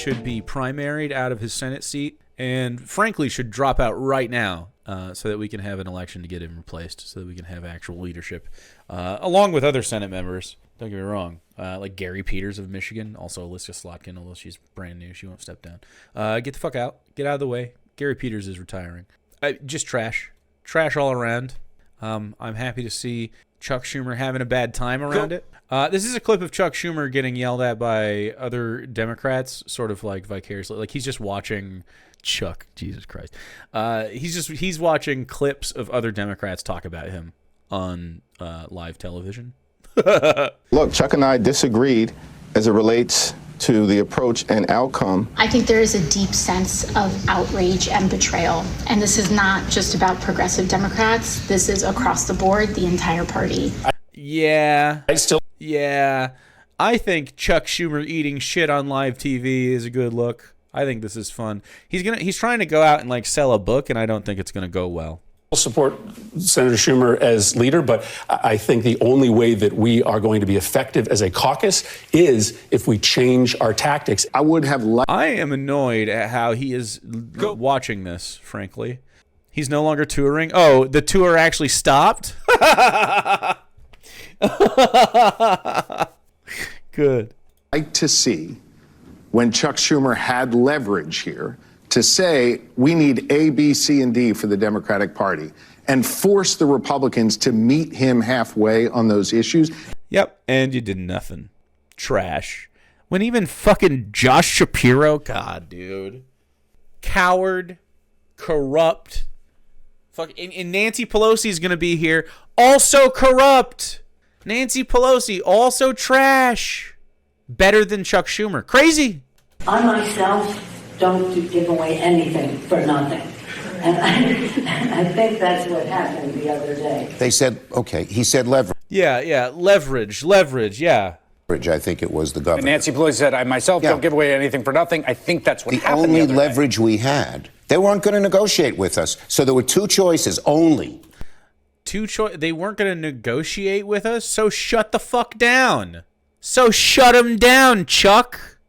should be primaried out of his Senate seat and frankly should drop out right now so that we can have an election to get him replaced, so that we can have actual leadership, along with other Senate members. Don't get me wrong. Like Gary Peters of Michigan, also Alicia Slotkin, although she's brand new. She won't step down. Get the fuck out. Get out of the way. Gary Peters is retiring. Just trash. Trash all around. I'm happy to see Chuck Schumer having a bad time around it. This is a clip of Chuck Schumer getting yelled at by other Democrats, sort of like vicariously. Like he's just watching Chuck. Jesus Christ. He's watching clips of other Democrats talk about him on live television. Look, Chuck and I disagreed as it relates to the approach and outcome. I think there is a deep sense of outrage and betrayal. And this is not just about progressive Democrats. This is across the board, the entire party. Yeah. I think Chuck Schumer eating shit on live TV is a good look. I think this is fun. He's trying to go out and like sell a book, and I don't think it's going to go well. Support Senator Schumer as leader, but I think the only way that we are going to be effective as a caucus is if we change our tactics. I am annoyed at how he is watching this, frankly. He's no longer touring. Oh, the tour actually stopped? Good. Like to see when Chuck Schumer had leverage here to say we need A, B, C, and D for the Democratic Party and force the Republicans to meet him halfway on those issues. Yep, and you did nothing. Trash. When even fucking Josh Shapiro, God, dude. Coward, corrupt. And Nancy Pelosi's going to be here. Also corrupt. Nancy Pelosi, also trash. Better than Chuck Schumer. Crazy. I myself don't give away anything for nothing. And I think that's what happened the other day. They said, okay, he said leverage. Yeah, leverage, yeah. I think it was the governor. And Nancy Pelosi said, I myself don't give away anything for nothing. I think that's what happened the only leverage we had, they weren't going to negotiate with us. So there were two choices only. They weren't going to negotiate with us? So shut the fuck down. So shut them down, Chuck.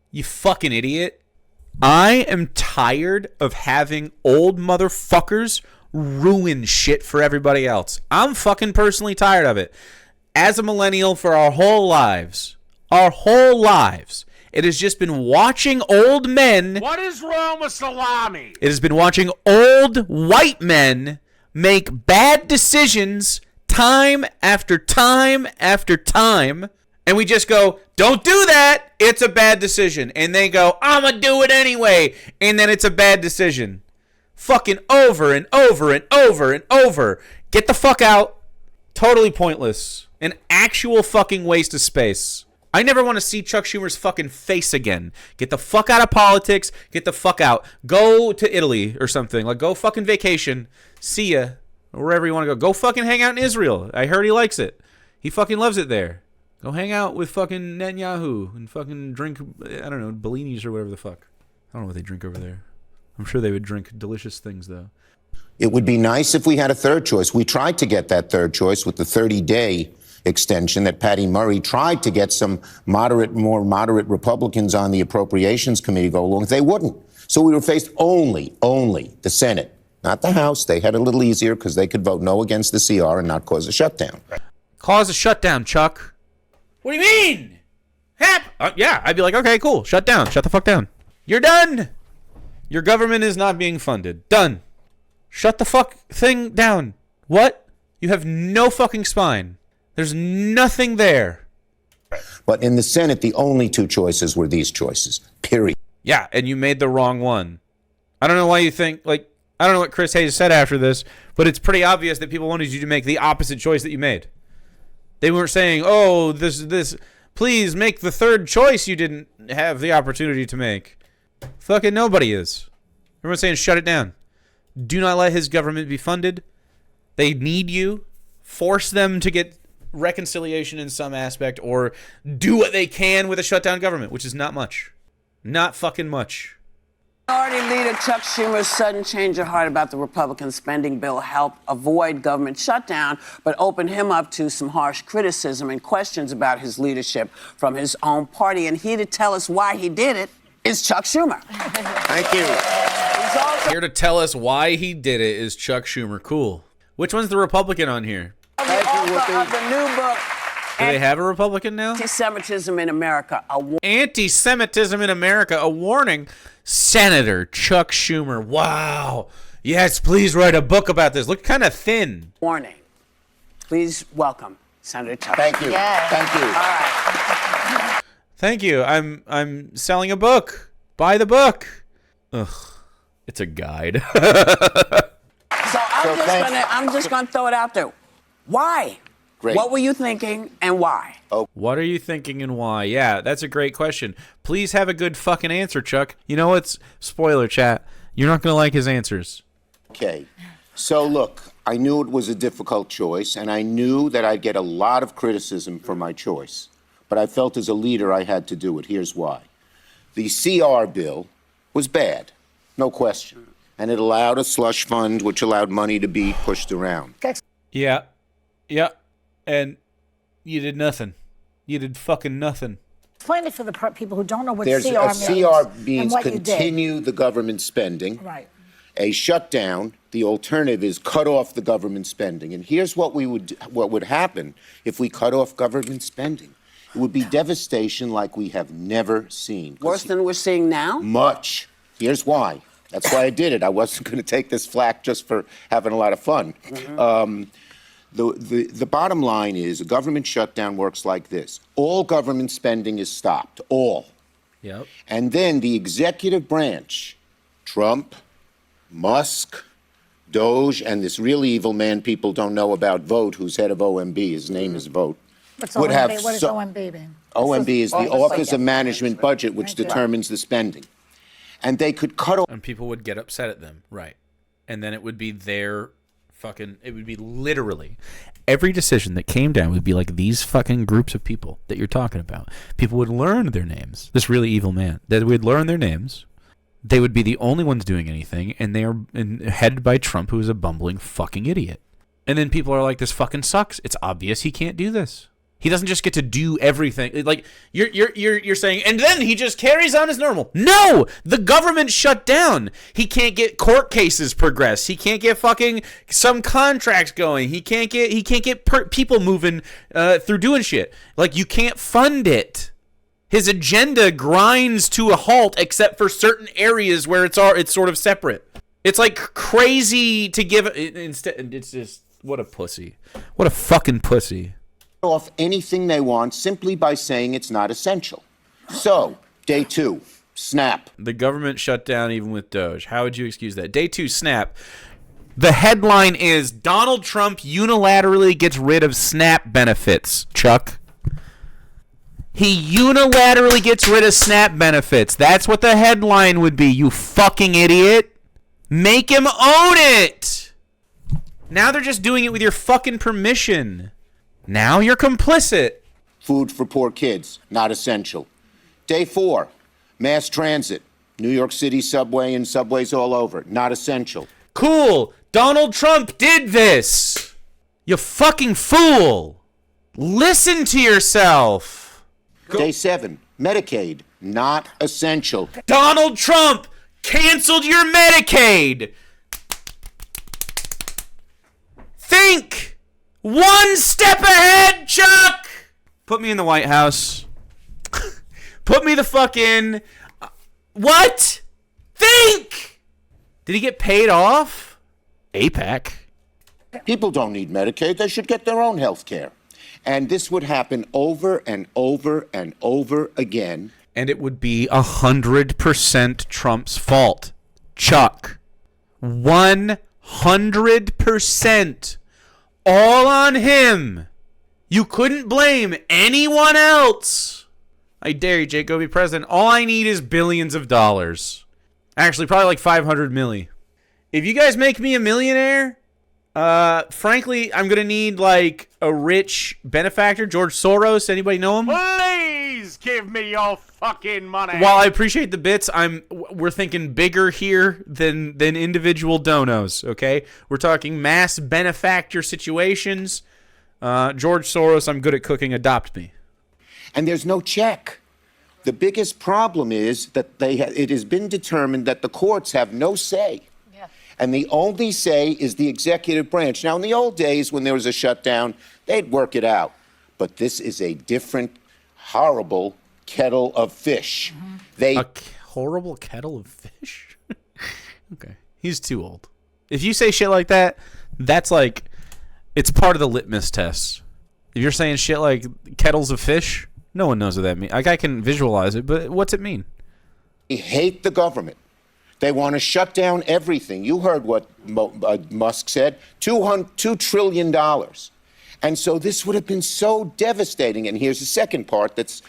You fucking idiot. I am tired of having old motherfuckers ruin shit for everybody else. I'm fucking personally tired of it. As a millennial for our whole lives, it has just been watching old men. What is wrong with salami? It has been watching old white men make bad decisions time after time after time. And we just go, don't do that. It's a bad decision. And they go, I'm going to do it anyway. And then it's a bad decision. Fucking over and over and over and over. Get the fuck out. Totally pointless. An actual fucking waste of space. I never want to see Chuck Schumer's fucking face again. Get the fuck out of politics. Get the fuck out. Go to Italy or something. Like, go fucking vacation. See ya. Wherever you want to go. Go fucking hang out in Israel. I heard he likes it. He fucking loves it there. Go hang out with fucking Netanyahu and fucking drink, I don't know, Bellinis or whatever the fuck. I don't know what they drink over there. I'm sure they would drink delicious things, though. It would be nice if we had a third choice. We tried to get that third choice with the 30-day extension that Patty Murray tried to get some more moderate Republicans on the Appropriations Committee to go along. They wouldn't. So we were faced only the Senate, not the House. They had it a little easier because they could vote no against the CR and not cause a shutdown. Cause a shutdown, Chuck. What do you mean? Yeah, I'd be like, okay, cool. Shut down. Shut the fuck down. You're done. Your government is not being funded. Done. Shut the fuck thing down. What? You have no fucking spine. There's nothing there. But in the Senate, the only two choices were these choices. Period. Yeah, and you made the wrong one. I don't know why you think, I don't know what Chris Hayes said after this, but it's pretty obvious that people wanted you to make the opposite choice that you made. They weren't saying, oh, this, please make the third choice you didn't have the opportunity to make. Fucking nobody is. Everyone's saying shut it down. Do not let his government be funded. They need you. Force them to get reconciliation in some aspect or do what they can with a shutdown government, which is not much. Not fucking much. Minority Leader Chuck Schumer's sudden change of heart about the Republican spending bill helped avoid government shutdown, but opened him up to some harsh criticism and questions about his leadership from his own party. And here to tell us why he did it is Chuck Schumer. Thank you. He's also Here to tell us why he did it is Chuck Schumer. Cool. Which one's the Republican on here? the author of the new book, Do they have a Republican now? Anti-Semitism in America, Anti-Semitism in America, a warning. Senator Chuck Schumer. Wow. Yes, please write a book about this. Look kind of thin. warning. Please welcome Senator Chuck. Thank you. Yes. Thank you. All right. Thank you. I'm selling a book. Buy the book. Ugh. It's a guide. So I'm just gonna throw it out there. Why? Great. What were you thinking and why? What are you thinking and why? Yeah, that's a great question. Please have a good fucking answer, Chuck. You know what's spoiler chat? You're not going to like his answers. Okay. So look, I knew it was a difficult choice, and I knew that I'd get a lot of criticism for my choice. But I felt as a leader I had to do it. Here's why. The CR bill was bad, no question. And it allowed a slush fund, which allowed money to be pushed around. Yeah. Yeah. And you did nothing. You did fucking nothing. Explain it for the people who don't know what There's CR a means. CR and means what you did. continue the government spending. Right. A shutdown, the alternative is cut off the government spending. And here's what would happen if we cut off government spending. It would be devastation like we have never seen. Worse than we're seeing now? Much. Here's why. That's why I did it. I wasn't going to take this flack just for having a lot of fun. Mm-hmm. The bottom line is a government shutdown works like this. All government spending is stopped. All. Yep. And then the executive branch, Trump, Musk, Doge, and this really evil man people don't know about, Vote, who's head of OMB, his name is Vote. What's would OMB? have What does so- OMB mean? OMB is the Office of Management Budget, which Thank you. determines the spending. And they could cut off. And people would get upset at them. Right. And then it would be their fucking, it would be literally every decision that came down would be like these fucking groups of people that you're talking about. People would learn their names. This really evil man. They would learn their names. They would be the only ones doing anything. And they are headed by Trump, who is a bumbling fucking idiot. And then people are like, this fucking sucks. It's obvious he can't do this. He doesn't just get to do everything. Like you're saying, and then he just carries on as normal. No, the government shut down. He can't get court cases progressed. He can't get fucking some contracts going. He can't get people moving through doing shit. Like you can't fund it. His agenda grinds to a halt, except for certain areas where it's sort of separate. It's like crazy to give instead. It's just what a pussy. What a fucking pussy. Off anything they want simply by saying it's not essential. So, day 2, snap. The government shut down even with Doge. How would you excuse that? Day 2, snap. The headline is Donald Trump unilaterally gets rid of SNAP benefits, Chuck. He unilaterally gets rid of SNAP benefits. That's what the headline would be, you fucking idiot. Make him own it. Now they're just doing it with your fucking permission. Now you're complicit. Food for poor kids, not essential. Day 4, mass transit. New York City subway and subways all over, not essential. Cool. Donald Trump did this. You fucking fool. Listen to yourself. Day 7, Medicaid, not essential. Donald Trump canceled your Medicaid. Think. One step ahead, Chuck! Put me in the White House. Put me the fuck in. What? Think! Did he get paid off? APAC. People don't need Medicaid. They should get their own health care. And this would happen over and over and over again. And it would be 100% Trump's fault. Chuck. 100%. All on him. You couldn't blame anyone else. I dare you, Jake, go be president. All I need is billions of dollars. Actually, probably like 500 milli. If you guys make me a millionaire, frankly, I'm going to need like a rich benefactor. George Soros. Anybody know him? Please give me your fucking money. While I appreciate the bits, we're thinking bigger here than individual donos, okay? We're talking mass benefactor situations. George Soros, I'm good at cooking, adopt me. And there's no check. The biggest problem is that it has been determined that the courts have no say. Yeah. And the only say is the executive branch. Now, in the old days, when there was a shutdown, they'd work it out. But this is a different, horrible kettle of fish. A horrible kettle of fish? Okay. He's too old. If you say shit like that, that's like, it's part of the litmus test. If you're saying shit like kettles of fish, no one knows what that means. Like, I can visualize it, but what's it mean? They hate the government. They want to shut down everything. You heard what Musk said, $2 trillion. And so this would have been so devastating. And here's the second part that's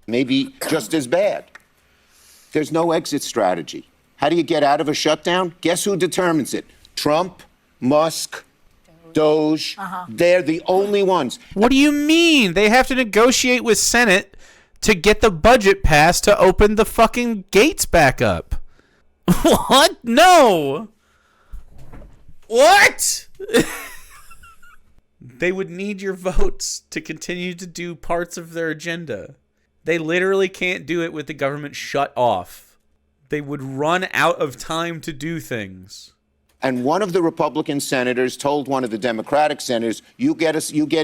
maybe just as bad. There's no exit strategy. How do you get out of a shutdown? Guess who determines it? Trump, Musk, Doge. They're the only ones. What do you mean? They have to negotiate with Senate to get the budget passed to open the fucking gates back up. What? No. What? They would need your votes to continue to do parts of their agenda. They literally can't do it with the government shut off. They would run out of time to do things. And one of the Republican senators told one of the Democratic senators, you get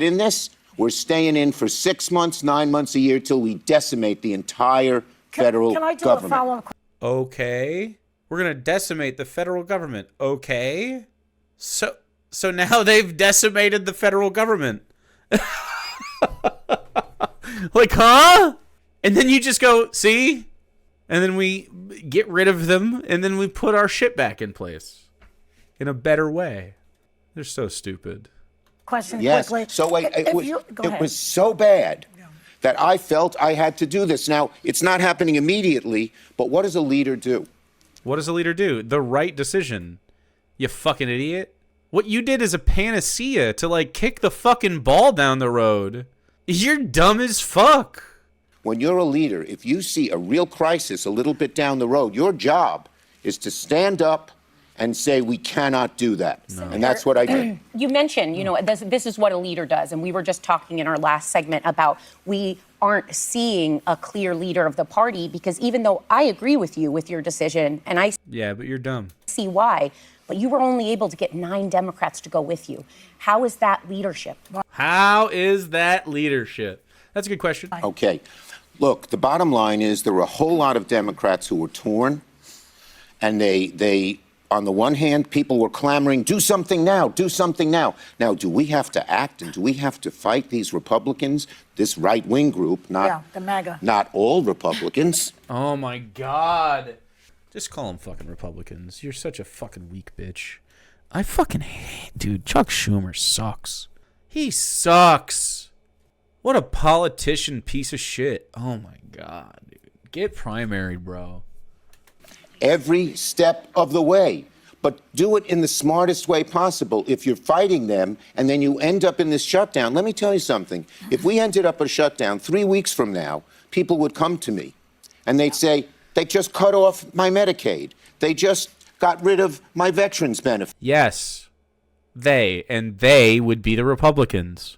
in this, we're staying in for 6 months, 9 months, a year till we decimate the entire federal government. Can I do a follow-up? Okay. We're going to decimate the federal government. Okay. So now they've decimated the federal government. Like, huh? And then you just go, see? And then we get rid of them, and then we put our shit back in place in a better way. They're so stupid. Question yes. quickly. So it was so bad that I felt I had to do this. Now, it's not happening immediately, but what does a leader do? What does a leader do? The right decision. You fucking idiot. What you did is a panacea to, like, kick the fucking ball down the road. You're dumb as fuck. When you're a leader, if you see a real crisis a little bit down the road, your job is to stand up and say, we cannot do that. No. And that's what I did. You mentioned, this is what a leader does. And we were just talking in our last segment about we aren't seeing a clear leader of the party, because even though I agree with you with your decision, and I but you're dumb. See why, but you were only able to get 9 Democrats to go with you. How is that leadership? How is that leadership? That's a good question. Okay. Look, the bottom line is there were a whole lot of Democrats who were torn, and they on the one hand, people were clamoring, do something now, do something now. Now, do we have to act and do we have to fight these Republicans, this right-wing group, the MAGA. Not all Republicans? Oh, my God. Just call them fucking Republicans. You're such a fucking weak bitch. I fucking hate, dude, Chuck Schumer sucks. He sucks. What a politician piece of shit. Oh, my God, dude. Get primaried, bro. Every step of the way, but do it in the smartest way possible. If you're fighting them and then you end up in this shutdown, let me tell you something. If we ended up a shutdown 3 weeks from now, people would come to me and they'd say, they just cut off my Medicaid. They just got rid of my veterans benefit. Yes, they would be the Republicans.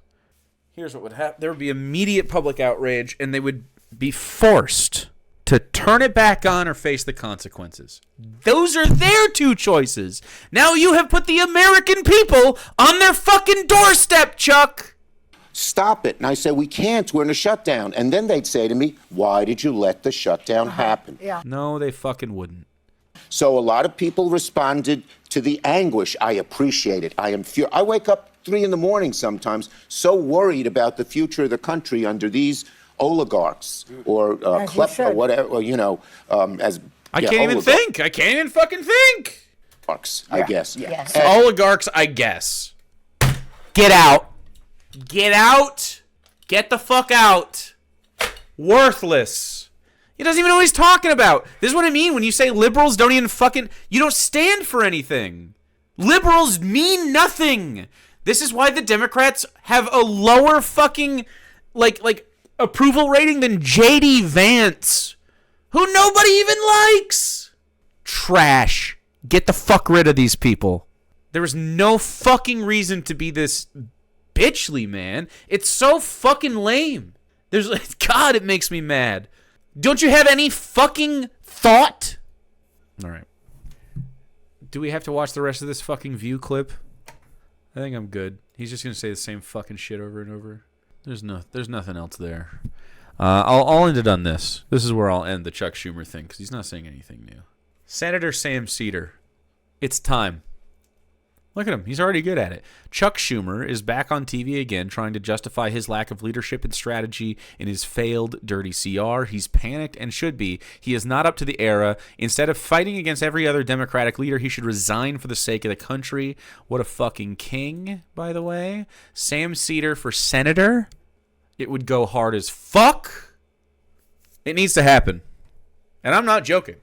Here's what would happen. There would be immediate public outrage and they would be forced to turn it back on or face the consequences. Those are their 2 choices. Now you have put the American people on their fucking doorstep, Chuck. Stop it. And I said, we can't. We're in a shutdown. And then they'd say to me, why did you let the shutdown happen? Yeah. No, they fucking wouldn't. So a lot of people responded to the anguish. I appreciate it. I am furious. I wake up 3 a.m. sometimes so worried about the future of the country under these oligarchs or klepto or whatever, or, as I can't even think. I can't even fucking think. Oligarchs, I guess. Yes. Oligarchs, I guess. Get out. Get out. Get the fuck out. Worthless. He doesn't even know what he's talking about. This is what I mean when you say liberals don't even fucking, you don't stand for anything. Liberals mean nothing. This is why the Democrats have a lower fucking, like approval rating than J.D. Vance, who nobody even likes. Trash. Get the fuck rid of these people. There is no fucking reason to be this bitchly, man. It's so fucking lame. God, it makes me mad. Don't you have any fucking thought? All right. Do we have to watch the rest of this fucking View clip? I think I'm good. He's just gonna say the same fucking shit over and over. There's nothing else there. I'll end it on this. This is where I'll end the Chuck Schumer thing because he's not saying anything new. Senator Sam Cedar, it's time. Look at him. He's already good at it. Chuck Schumer is back on TV again trying to justify his lack of leadership and strategy in his failed dirty CR. He's panicked and should be. He is not up to the era. Instead of fighting against every other Democratic leader, he should resign for the sake of the country. What a fucking king, by the way. Sam Cedar for senator. It would go hard as fuck. It needs to happen. And I'm not joking.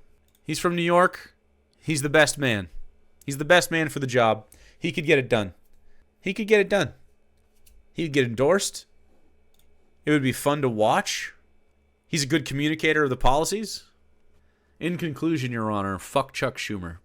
He's from New York. He's the best man. He's the best man for the job. He could get it done. He could get it done. He could get endorsed. It would be fun to watch. He's a good communicator of the policies. In conclusion, Your Honor, fuck Chuck Schumer.